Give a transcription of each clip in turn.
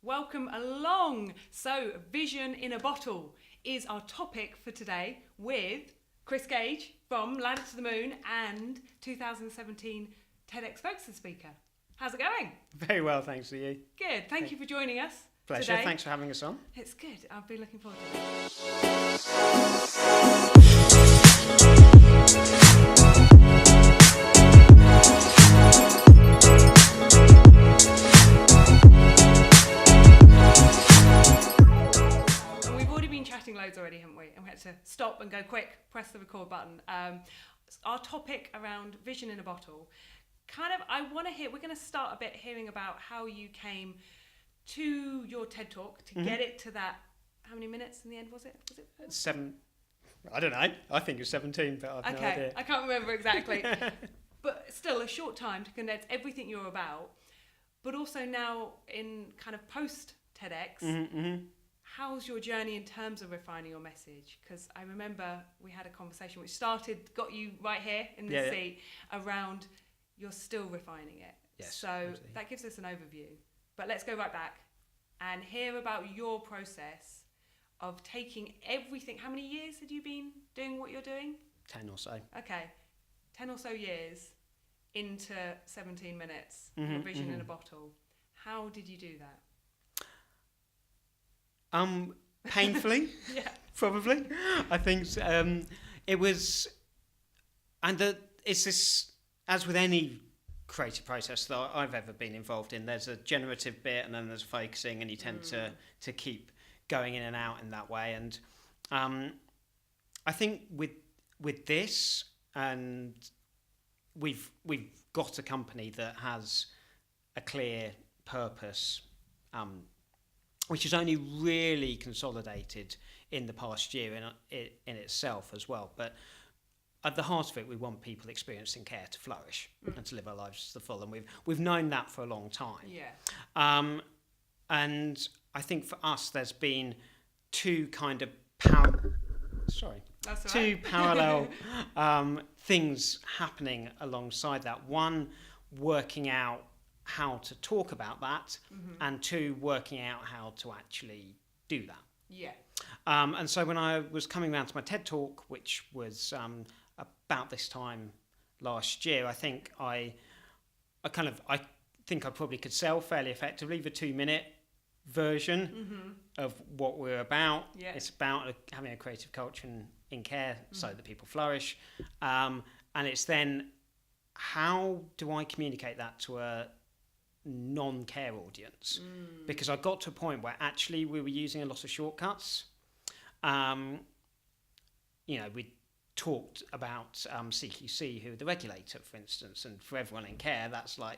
Welcome along. So, vision in a bottle is our topic for today with Chris Gage from Land to the Moon and 2017 TEDxFolkestone speaker. How's it going? Very well, thanks to you. Good. Thank you for joining us. Pleasure. Today. Thanks for having us on. It's good. I've been looking forward to And we've already been chatting loads already, haven't we? And we had to stop and go quick, press the record button. Our topic around vision in a bottle. We're going to start a bit hearing about how you came to your TED Talk to get it to that. How many minutes in the end was it? 7. I don't know. I think it was 17, but I've no idea. I can't remember exactly. But still, a short time to condense everything you're about. But also now in kind of post TEDx, how's your journey in terms of refining your message? Because I remember we had a conversation which got you right here in this seat around you're still refining it. Yes, so absolutely. That gives us an overview. But let's go right back and hear about your process of taking everything. How many years had you been doing what you're doing? 10 or so. Okay, 10 or so years into 17 minutes, your vision in a bottle. How did you do that? Painfully, Yeah. probably. I think it was, it's this, as with any creative process that I've ever been involved in, there's a generative bit and then there's focusing, and you tend to keep going in and out in that way. And I think with this, and we've got a company that has a clear purpose, which is only really consolidated in the past year in itself as well. But at the heart of it, we want people experiencing care to flourish and to live our lives to the full, and we've known that for a long time. Yeah. And I think for us, there's been two kind of parallel things happening alongside that. One, working out how to talk about that, and two, working out how to actually do that. Yeah. And so when I was coming around to my TED Talk, which was about this time last year, I think I think I probably could sell fairly effectively the 2-minute version of what we're about. Yeah. It's about having a creative culture in care so that people flourish. And it's then, how do I communicate that to a non-care audience? Because I got to a point where actually we were using a lot of shortcuts. We talked about CQC, who are the regulator, for instance, and for everyone in care, that's like,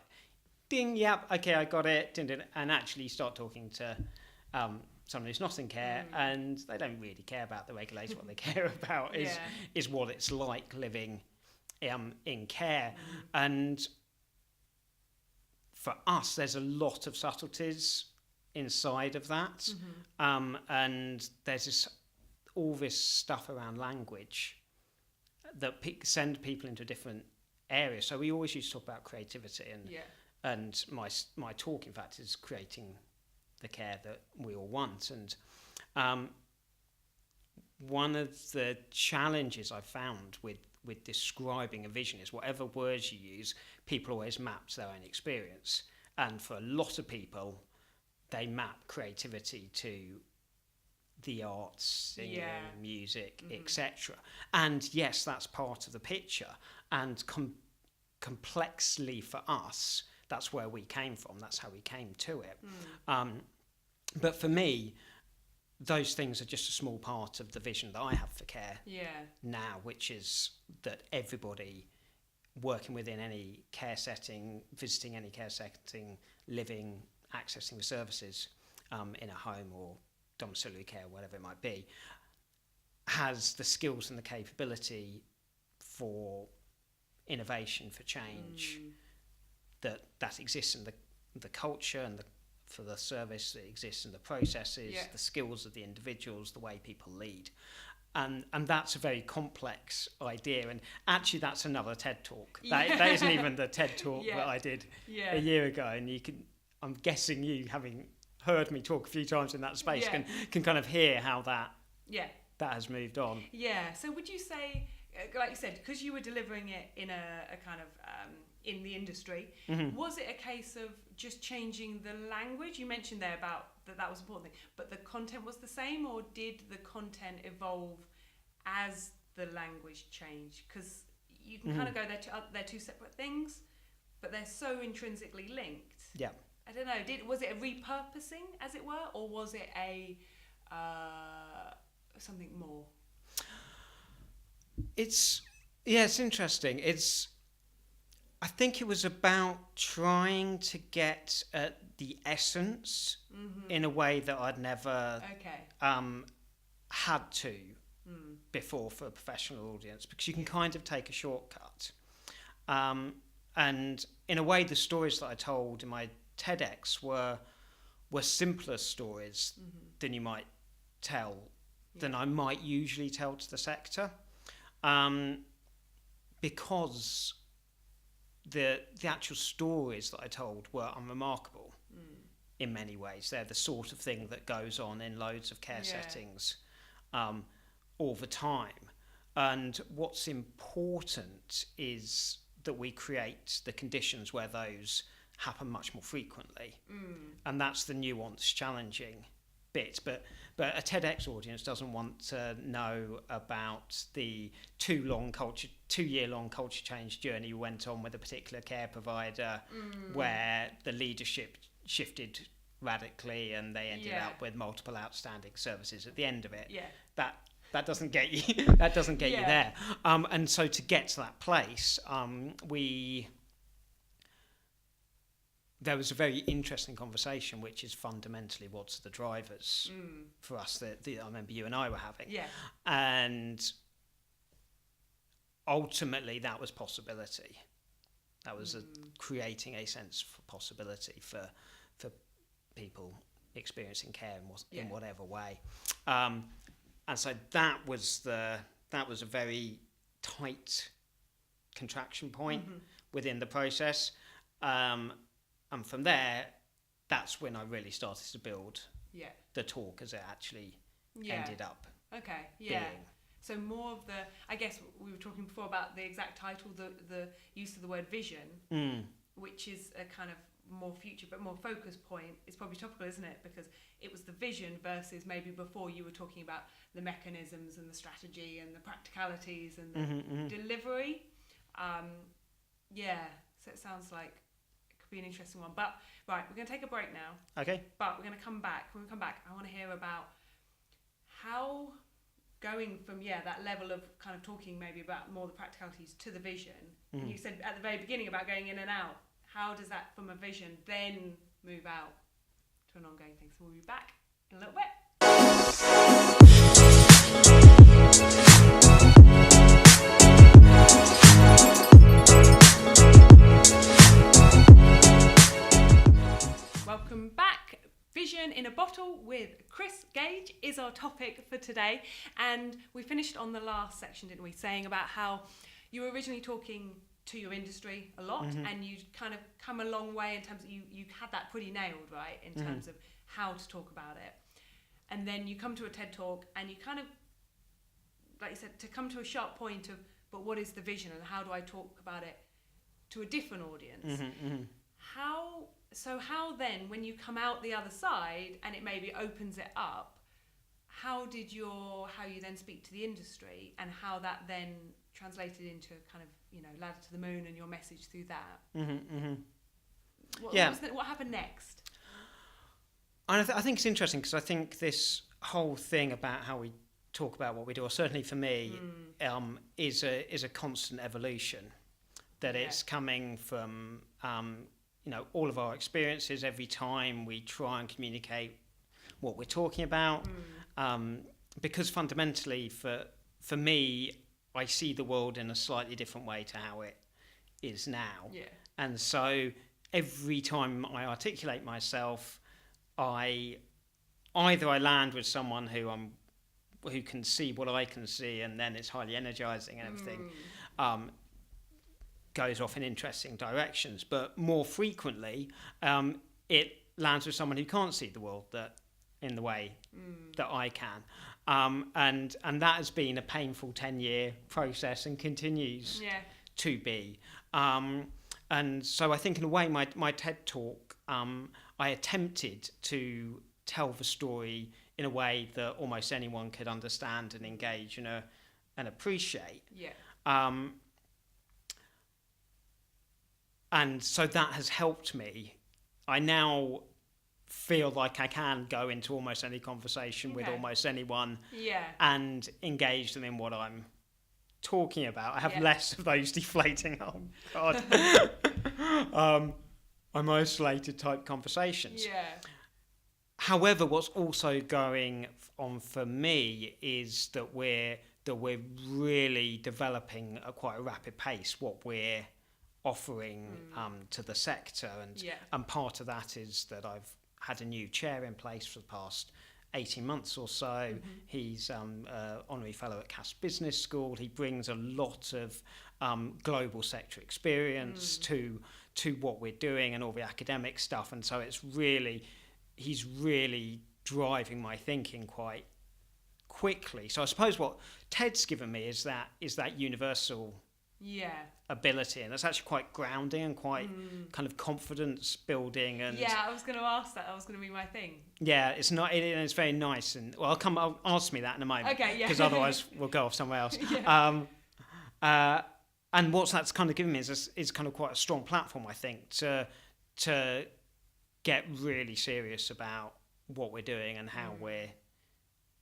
ding, yep, okay, I got it, ding, ding, and actually start talking to someone who's not in care, and they don't really care about the regulator. What they care about is what it's like living in care. And for us, there's a lot of subtleties inside of that, and there's all this stuff around language that send people into different areas. So we always used to talk about creativity, and my talk, in fact, is creating the care that we all want. And one of the challenges I've found with describing a vision is whatever words you use, people always map to their own experience. And for a lot of people, they map creativity to the arts, singing, music, etc. And yes, that's part of the picture. And complexly for us, that's where we came from. That's how we came to it. But for me, those things are just a small part of the vision that I have for care now, which is that everybody working within any care setting, visiting any care setting, living, accessing the services in a home or domiciliary care, whatever it might be, has the skills and the capability for innovation, for change, that exists in the culture and for the service that exists in the processes, the skills of the individuals, the way people lead. And that's a very complex idea, and actually that's another TED Talk. That isn't even the TED Talk that I did a year ago, and I'm guessing you having heard me talk a few times in that space can kind of hear how that has moved on. Yeah. So would you say, like you said, because you were delivering it in a kind of in the industry, was it a case of just changing the language? You mentioned there about that was an important thing, but the content was the same, or did the content evolve as the language changed? Because you can kind of go, they're two separate things, but they're so intrinsically linked. Yeah. I don't know. Was it a repurposing, as it were, or was it a something more? It's interesting. I think it was about trying to get at the essence in a way that I'd never had to before for a professional audience, because you can kind of take a shortcut. And in a way, the stories that I told in my TEDx were simpler stories than you might tell, than I might usually tell to the sector, because the actual stories that I told were unremarkable in many ways. They're the sort of thing that goes on in loads of care settings all the time. And what's important is that we create the conditions where those happen much more frequently. And that's the nuanced, challenging bit. But a TEDx audience doesn't want to know about the 2-year-long culture change journey you went on with a particular care provider where the leadership shifted radically and they ended up with multiple outstanding services at the end of it. That doesn't get you you there. And so to get to that place, there was a very interesting conversation, which is fundamentally what's the drivers for us that I remember you and I were having. And ultimately that was possibility. That was creating a sense of possibility for people experiencing care in whatever way. And so that was a very tight contraction point within the process. And from there, that's when I really started to build the talk as it actually ended up being. So more of the, I guess we were talking before about the exact title, the use of the word vision, which is a kind of more future but more focus point. It's probably topical, isn't it? Because it was the vision versus maybe before you were talking about the mechanisms and the strategy and the practicalities and the delivery. So it sounds like it could be an interesting one. But right, we're going to take a break now. Okay. But we're going to come back. When we come back, I want to hear about how going from that level of kind of talking maybe about more the practicalities to the vision. You said at the very beginning about going in and out. How does that from a vision then move out to an ongoing thing? So we'll be back in a little bit. Welcome back. Vision in a bottle with Gage is our topic for today. And we finished on the last section, didn't we? Saying about how you were originally talking to your industry a lot and you'd kind of come a long way in terms of you had that pretty nailed, right, in terms of how to talk about it. And then you come to a TED talk and you kind of, like you said, to come to a sharp point of, but what is the vision and how do I talk about it to a different audience? How then, when you come out the other side and it maybe opens it up, how you then speak to the industry and how that then translated into kind of, ladder to the moon and your message through that? What happened next? I think it's interesting because I think this whole thing about how we talk about what we do, or certainly for me, is a constant evolution. That it's coming from all of our experiences. Every time we try and communicate what we're talking about, because fundamentally for me, I see the world in a slightly different way to how it is now. And so every time I articulate myself, I land with someone who can see what I can see, and then it's highly energizing and everything goes off in interesting directions. But more frequently, it lands with someone who can't see the world in the way that I can. And that has been a painful 10-year process and continues to be. And so I think in a way my TED talk, I attempted to tell the story in a way that almost anyone could understand and engage and appreciate. And so that has helped me. I now feel like I can go into almost any conversation with almost anyone and engage them in what I'm talking about. I have less of those deflating, oh God, I'm isolated type conversations. However, what's also going on for me is that we're really developing at quite a rapid pace what we're offering to the sector, and part of that is that I've had a new chair in place for the past 18 months or so. He's honorary fellow at Cass Business School. He brings a lot of global sector experience to what we're doing and all the academic stuff, and so he's really driving my thinking quite quickly. So I suppose what TED's given me is that universal ability, and that's actually quite grounding and quite kind of confidence building. And I was going to ask that was going to be my thing. It's very nice, and I'll ask me that in a moment, because otherwise we'll go off somewhere else. And what that's kind of given me is kind of quite a strong platform, I think, to get really serious about what we're doing and how we're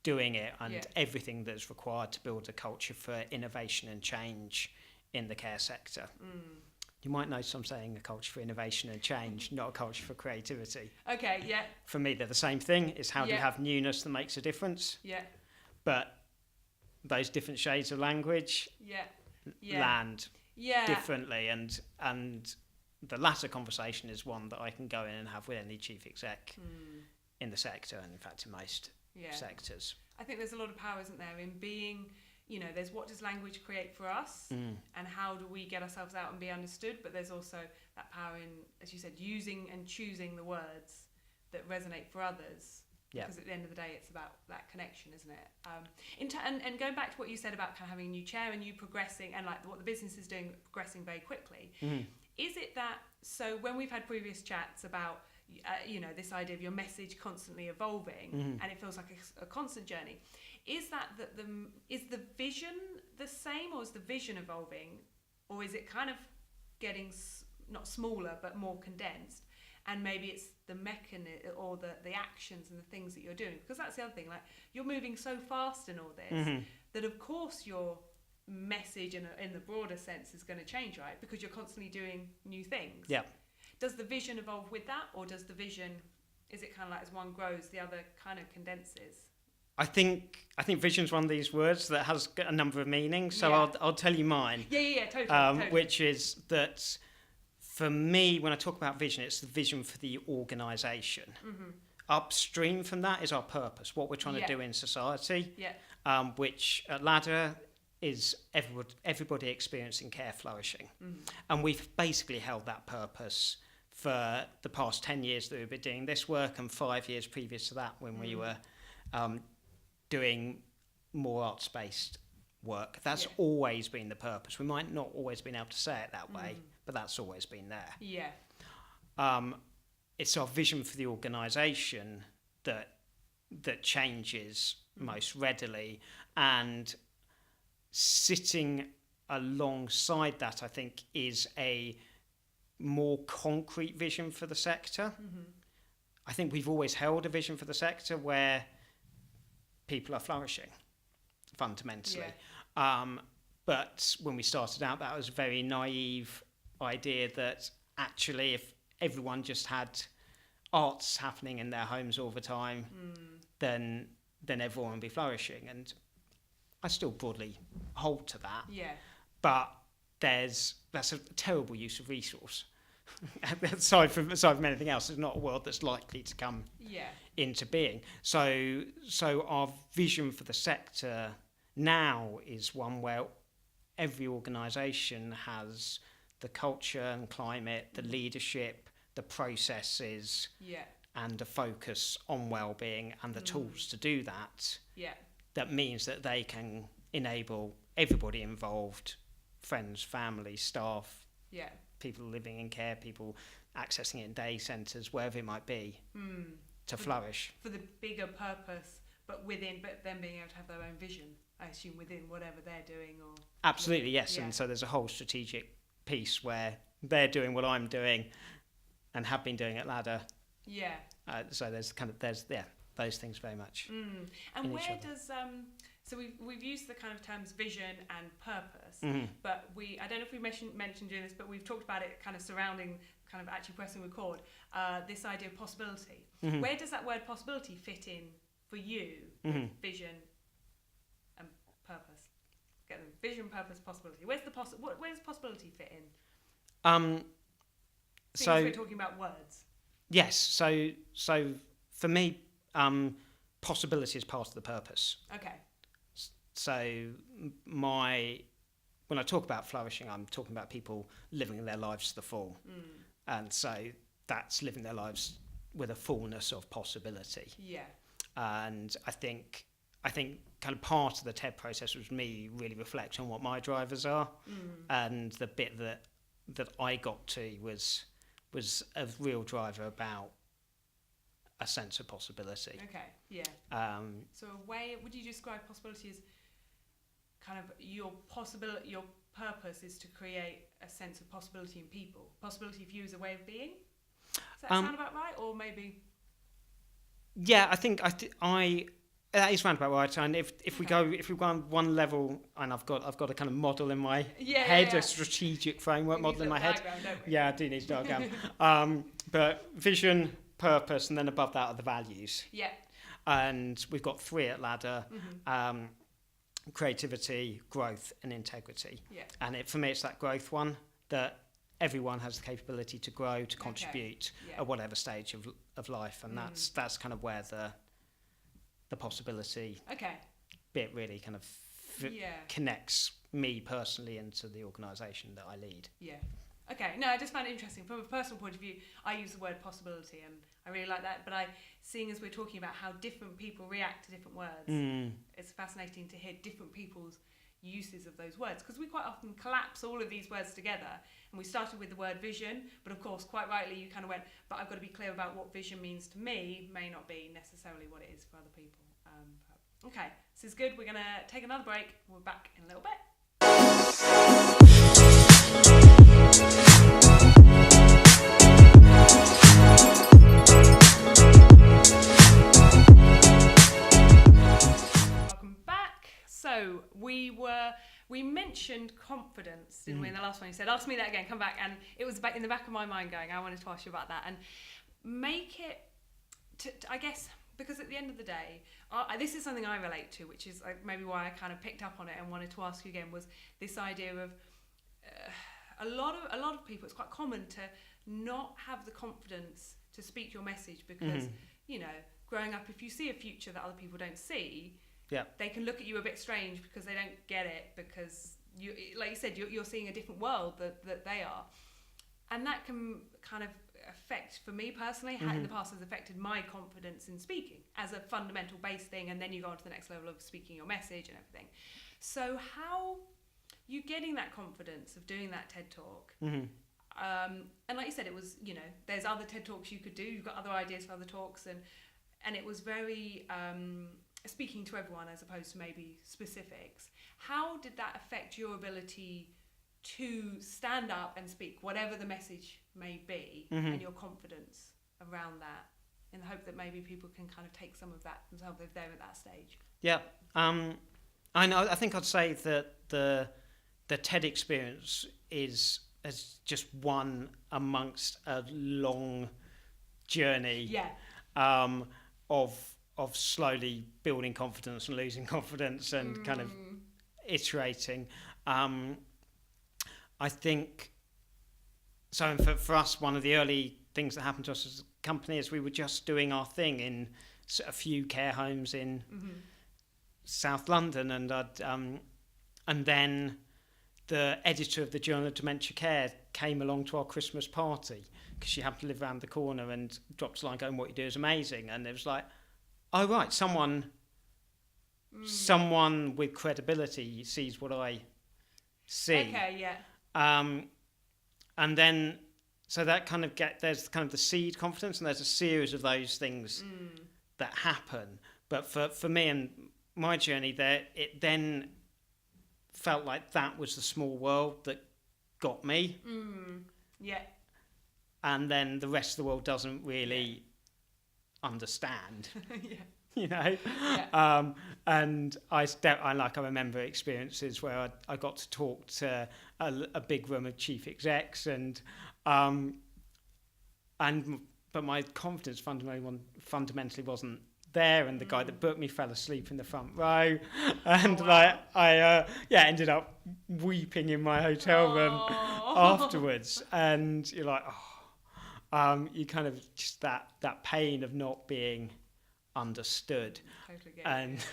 doing it, and everything that's required to build a culture for innovation and change in the care sector. You might notice I'm saying a culture for innovation and change, not a culture for creativity. For me, they're the same thing. It's how do you have newness that makes a difference? But those different shades of language land differently, and the latter conversation is one that I can go in and have with any chief exec in the sector, and in fact in most sectors. I think there's a lot of power, isn't there, in being, there's what does language create for us, and how do we get ourselves out and be understood, but there's also that power in, as you said, using and choosing the words that resonate for others, because at the end of the day it's about that connection, isn't it? And going back to what you said about kind of having a new chair and you progressing, and like what the business is doing, progressing very quickly, is it that, so when we've had previous chats about this idea of your message constantly evolving, and it feels like a constant journey, is the vision the same, or is the vision evolving, or is it kind of getting not smaller but more condensed, and maybe it's the mechanism or the actions and the things that you're doing? Because that's the other thing, like you're moving so fast in all this that of course your message in the broader sense is going to change, right? Because you're constantly doing new things. Does the vision evolve with that, or does the vision, is it kind of like as one grows, the other kind of condenses? I think vision's one of these words that has a number of meanings. So I'll tell you mine. Totally. Which is that for me, when I talk about vision, it's the vision for the organisation. Upstream from that is our purpose, what we're trying to do in society. Which at Ladder is everybody experiencing care flourishing. And we've basically held that purpose for the past 10 years that we've been doing this work, and 5 years previous to that when we were doing more arts-based work. That's always been the purpose. We might not always been able to say it that way, but that's always been there. It's our vision for the organisation that changes most readily, and sitting alongside that, I think, is a more concrete vision for the sector. I think we've always held a vision for the sector where people are flourishing, fundamentally. But when we started out, that was a very naive idea that actually if everyone just had arts happening in their homes all the time, then everyone would be flourishing. And I still broadly hold to that. But that's a terrible use of resource. aside from anything else, it's not a world that's likely to come into being. So our vision for the sector now is one where every organisation has the culture and climate, the leadership, the processes, and a focus on well-being and the tools to do that. Yeah. That means that they can enable everybody involved, friends, family, staff, people living in care, people accessing it in day centres, wherever it might be, to flourish. For the bigger purpose, but then being able to have their own vision, I assume, within whatever they're doing. Or absolutely, yes. And so there's a whole strategic piece where they're doing what I'm doing and have been doing at Ladder. Yeah. So there's those things very much. And where does so we've used the kind of terms vision and purpose, but I don't know if we mentioned doing this, but we've talked about it kind of surrounding kind of actually pressing record, this idea of possibility. Where does that word possibility fit in for you with vision and purpose? Get them. Vision, purpose, possibility. Where does possibility fit in? So we're talking about words. Yes. So for me, possibility is part of the purpose. Okay. So when I talk about flourishing, I'm talking about people living their lives to the full. And so that's living their lives with a fullness of possibility. Yeah. And I think kind of part of the TED process was me really reflecting on what my drivers are. And the bit that I got to was a real driver about a sense of possibility. Okay, yeah. So would you describe possibility as kind of your purpose is to create a sense of possibility in people? Possibility for you as a way of being? Does that sound about right? Or maybe... Yeah, I think that is round about right. And if we go on one level, and I've got a kind of model in my head, a strategic framework model in my head. Yeah, I do need a diagram. But vision, purpose, and then above that are the values. Yeah. And we've got 3 at Ladder: creativity, growth, and integrity. Yeah. And for me, it's that growth one, that everyone has the capability to grow, to contribute at whatever stage of life, and that's kind of where the possibility bit really kind of connects me personally into the organisation that I lead. Yeah. Okay. No, I just found it interesting. From a personal point of view, I use the word possibility, and I really like that. But seeing as we're talking about how different people react to different words, it's fascinating to hear different people's uses of those words, because we quite often collapse all of these words together. And we started with the word vision, but of course, quite rightly, you kind of went, but I've got to be clear about what vision means to me, may not be necessarily what it is for other people. Okay, this is good. We're going to take another break. We're back in a little bit. Welcome back. So we mentioned confidence, didn't we, in the last one? You said, ask me that again, come back. And it was in the back of my mind going, I wanted to ask you about that. And make it, I guess, because at the end of the day, this is something I relate to, which is maybe why I kind of picked up on it and wanted to ask you again, was this idea of a lot of people, it's quite common to not have the confidence to speak your message because, you know, growing up, if you see a future that other people don't see, they can look at you a bit strange because they don't get it, because you, like you said, you're seeing a different world that they are. And that can kind of affect, for me personally, how in the past has affected my confidence in speaking as a fundamental base thing, and then you go on to the next level of speaking your message and everything. So how you getting that confidence of doing that TED Talk? And like you said, it was, you know, there's other TED Talks you could do, you've got other ideas for other talks, and it was very speaking to everyone as opposed to maybe specifics. How did that affect your ability to stand up and speak, whatever the message may be, and your confidence around that, in the hope that maybe people can kind of take some of that themselves if they're at that stage? Yeah, I know. I think I'd say that the TED experience is just one amongst a long journey of slowly building confidence and losing confidence and kind of iterating. I think so. And for us, one of the early things that happened to us as a company is we were just doing our thing in a few care homes in South London, and then the editor of the Journal of Dementia Care came along to our Christmas party she happened to live around the corner and dropped a line going, "What you do is amazing." And it was like, oh right, someone with credibility sees what I see. Okay, yeah. And then so that kind of there's kind of the seed confidence, and there's a series of those things that happen. But for me and my journey there, it then felt like that was the small world that got me. Yeah. And then the rest of the world doesn't really understand. Yeah. You know, Yeah. and I remember experiences where I got to talk to a big room of chief execs, but my confidence fundamentally wasn't there, and the guy that booked me fell asleep in the front row, and I ended up weeping in my hotel room afterwards, and you're like, you kind of just that pain of not being understood. Totally get And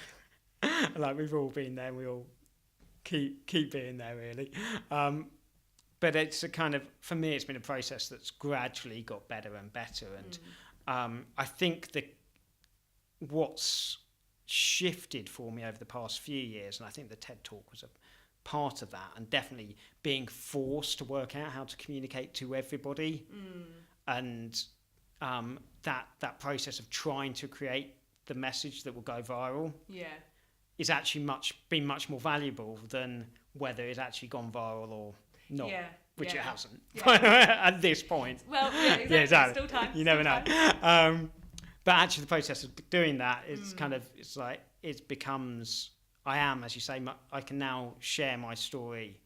like we've all been there, we all keep being there really, but it's a kind of, for me it's been a process that's gradually got better and better, and I think what's shifted for me over the past few years, and I think the TED Talk was a part of that, and definitely being forced to work out how to communicate to everybody, and that process of trying to create the message that will go viral is actually been much more valuable than whether it's actually gone viral or not, which it hasn't at this point. Well, exactly. Still time. You never know. But actually the process of doing that is it's like it becomes, I am, as you say, I can now share my story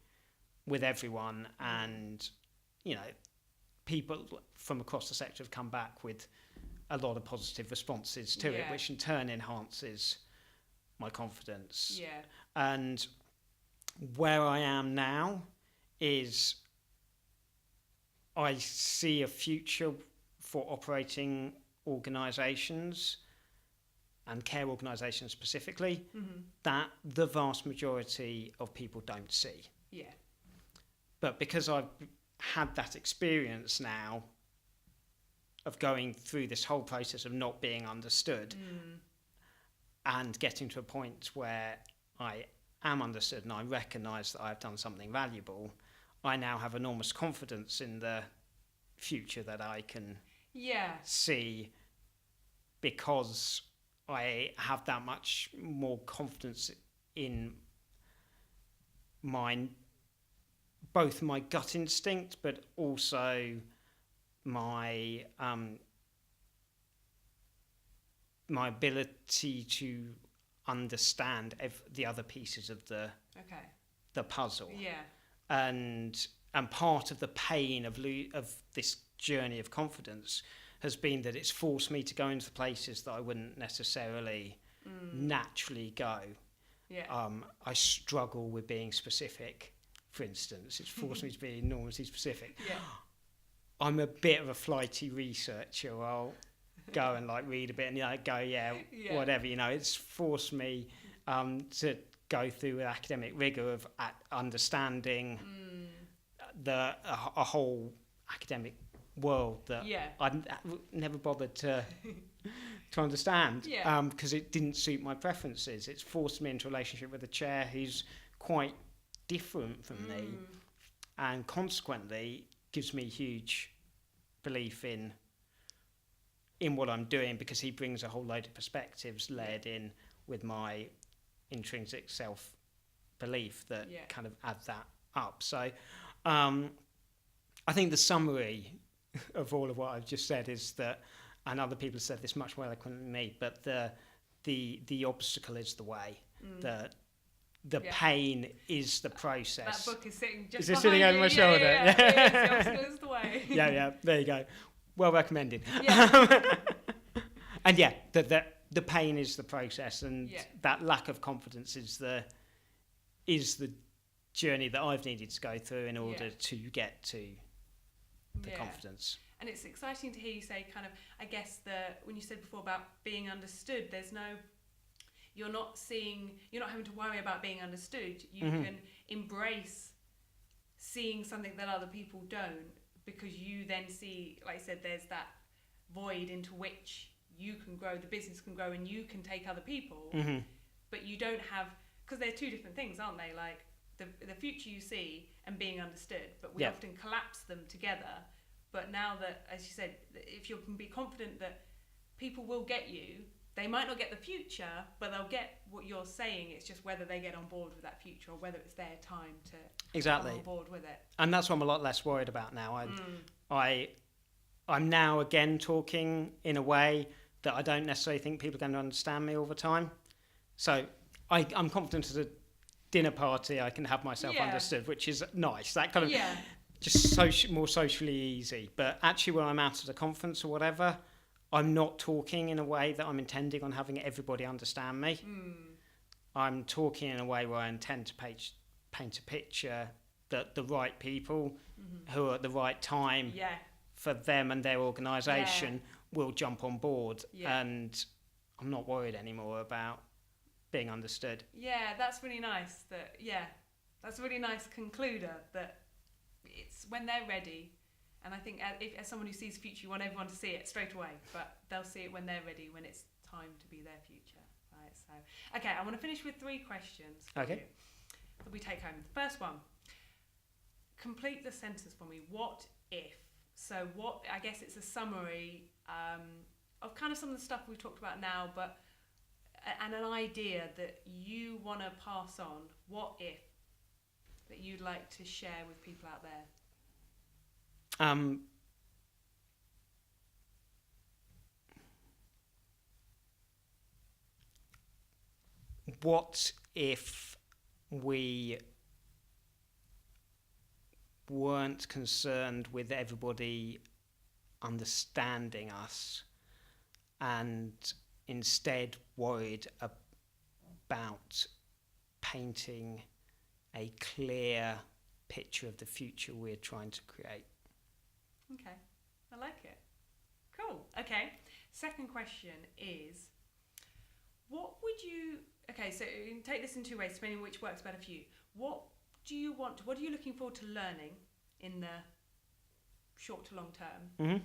with everyone, and you know, people from across the sector have come back with a lot of positive responses to it, which in turn enhances my confidence. Yeah. And where I am now is I see a future for operating organisations and care organisations specifically that the vast majority of people don't see. Yeah. But because I've had that experience now of going through this whole process of not being understood and getting to a point where I am understood and I recognise that I've done something valuable, I now have enormous confidence in the future that I can see, because I have that much more confidence in both my gut instinct, but also my my ability to understand the other pieces of the puzzle. Yeah. And part of the pain of this journey of confidence has been that it's forced me to go into places that I wouldn't necessarily naturally go. Yeah. I struggle with being specific, for instance. It's forced me to be enormously specific. Yeah. I'm a bit of a flighty researcher. I'll go and like read a bit and go, whatever. You know, it's forced me to go through an academic rigour of understanding a whole academic world that I never bothered to understand, because it didn't suit my preferences. It's forced me into a relationship with a chair who's quite different from me, and consequently gives me huge belief in what I'm doing, because he brings a whole load of perspectives layered in with my intrinsic self-belief that kind of add that up. So I think the summary of all of what I've just said is that, and other people have said this much more eloquently than me, but the obstacle is the way. The pain is the process. That book is sitting just is it sitting over my shoulder? Yeah. The obstacle is the way. Yeah, there you go. Well recommended. Yeah. And the pain is the process, and that lack of confidence is the journey that I've needed to go through in order to get to the confidence. And it's exciting to hear you say kind of, I guess when you said before about being understood, you're not having to worry about being understood. You can embrace seeing something that other people don't, because you then see, like I said, there's that void into which you can grow, the business can grow, and you can take other people, but you don't have, because they're two different things, aren't they? Like the future you see and being understood, but we often collapse them together. But now that, as you said, if you can be confident that people will get you, they might not get the future, but they'll get what you're saying. It's just whether they get on board with that future or whether it's their time to come on board with it. And that's what I'm a lot less worried about now. I'm now again talking in a way that I don't necessarily think people are going to understand me all the time. So I'm confident at a dinner party I can have myself understood, which is nice. That kind of just more socially easy. But actually when I'm out at a conference or whatever, I'm not talking in a way that I'm intending on having everybody understand me. I'm talking in a way where I intend to paint a picture that the right people who are at the right time for them and their organisation will jump on board. And I'm not worried anymore about being understood. Yeah, that's really nice. That's a really nice concluder, that it's when they're ready. And I think as someone who sees the future, you want everyone to see it straight away, but they'll see it when they're ready, when it's time to be their future. Right? So, okay, I want to finish with 3 questions for you that we take home. The first one, complete the sentence for me. What if? So I guess it's a summary of kind of some of the stuff we've talked about now, but and an idea that you want to pass on. What if that you'd like to share with people out there? What if we weren't concerned with everybody understanding us and instead worried about painting a clear picture of the future we're trying to create? Okay, I like it. Cool. Okay, second question is, what would you... Okay, so you can take this in 2 ways, depending on which works better for you. What are you looking forward to learning in the short to long term?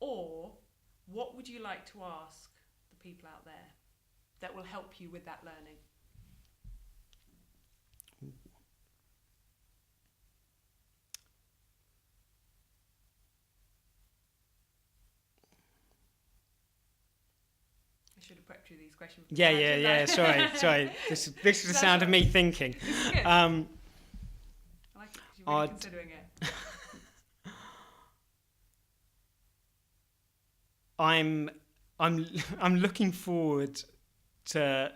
Or what would you like to ask the people out there that will help you with that learning? I should have prepped you these questions. Yeah. Sorry. This is the sound of me thinking. This is good. I like it because you're really considering it. I'm looking forward to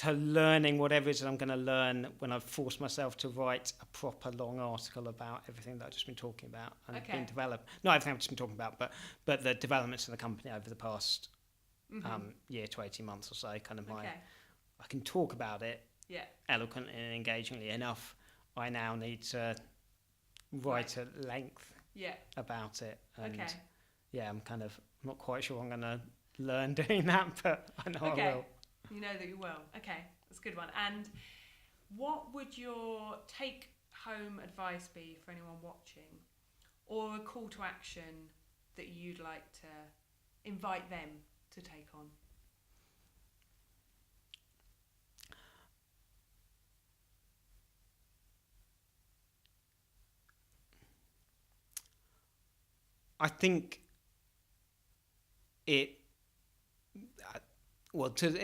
learning whatever it is I'm going to learn when I've forced myself to write a proper long article about everything that I've just been talking about and been developed. Not everything I've just been talking about, but the developments in the company over the past year to 18 months or so. Kind of I can talk about it eloquently and engagingly enough. I now need to write at length about it. And I'm not quite sure I'm going to learn doing that, but I know I will. You know that you will. Okay, that's a good one. And what would your take-home advice be for anyone watching, or a call to action that you'd like to invite them to take on? I think in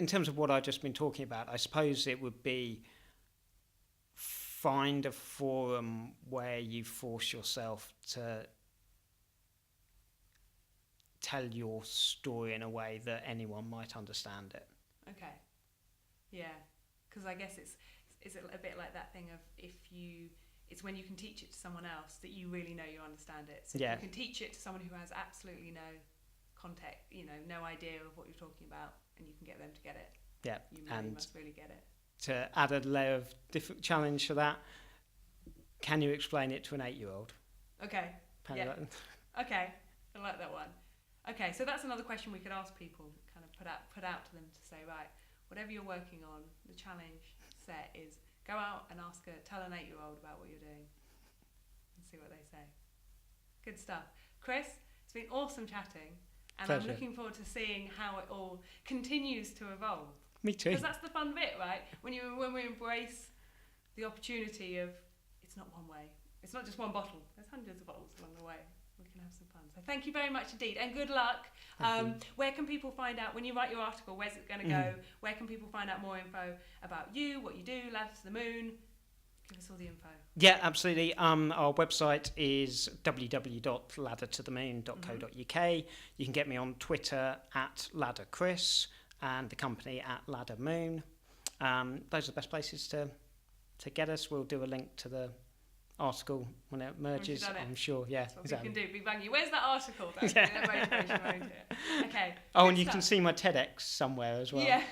terms of what I've just been talking about, I suppose it would be find a forum where you force yourself to tell your story in a way that anyone might understand it. Okay. Yeah, because I guess it's a bit like that thing of it's when you can teach it to someone else that you really know you understand it. So if you can teach it to someone who has absolutely no context, no idea of what you're talking about, and you can get them to get it. Yeah, you must really get it. To add a layer of different challenge to that, can you explain it to an 8-year-old? Okay. Okay, I like that one. Okay, so that's another question we could ask people, kind of put out to them to say, right, whatever you're working on, the challenge set is go out and tell an 8-year-old about what you're doing and see what they say. Good stuff. Chris, it's been awesome chatting. And Pleasure. I'm looking forward to seeing how it all continues to evolve. Me too. Because that's the fun bit, right? When we embrace the opportunity of, it's not one way. It's not just one bottle. There's hundreds of bottles along the way. We can have some fun. So thank you very much indeed, and good luck. Where can people find out, when you write your article, where's it going to go? Where can people find out more info about you, what you do, Ladders to the Moon? Give us all the info. Yeah, absolutely. Our website is www.laddertothemoon.co.uk. You can get me on Twitter at ladderchris and the company at laddermoon. Those are the best places to get us. We'll do a link to the article when it merges, I'm sure. Yeah, that's what exactly. we can do. Big bang you. Where's that article? That's okay. Oh, and you can see my TEDx somewhere as well. Yeah,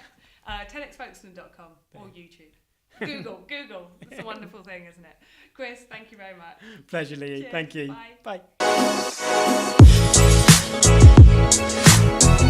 TEDxFolkestone.com or YouTube. Google. It's a wonderful thing, isn't it? Chris, thank you very much. Pleasure, Lee. Cheers. Thank you. Bye. Bye.